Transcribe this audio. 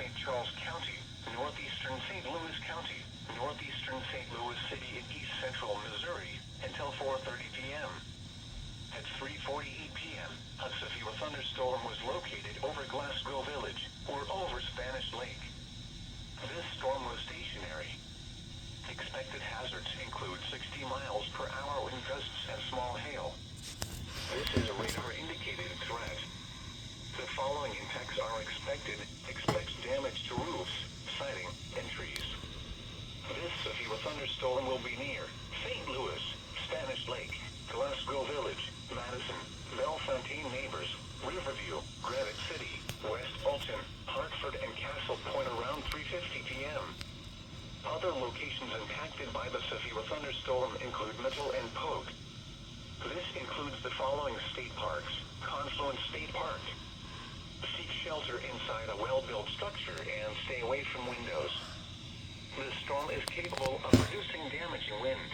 St. Charles County, northeastern St. Louis County, northeastern St. Louis City in east central Missouri, until 4:30 p.m. At 3:48 p.m., a severe thunderstorm was located over Glasgow Village, or over Spanish Lake. This storm was stationary. Expected hazards include 60 miles per hour wind gusts and small hail. This is a radar-indicated threat. The following impacts are expected. Expect damage to roofs, siding, and trees. This severe thunderstorm will be near St. Louis, Spanish Lake, Glasgow Village, Madison, Bellefontaine Neighbors, Riverview, Granite City, West Alton, Hartford, and Castle Point around 3:50 p.m. Other locations impacted by the severe thunderstorm include Mitchell and Polk. This includes the following state parks: Confluence State Park. Seek shelter inside a well-built structure and stay away from windows. This storm is capable of producing damaging winds.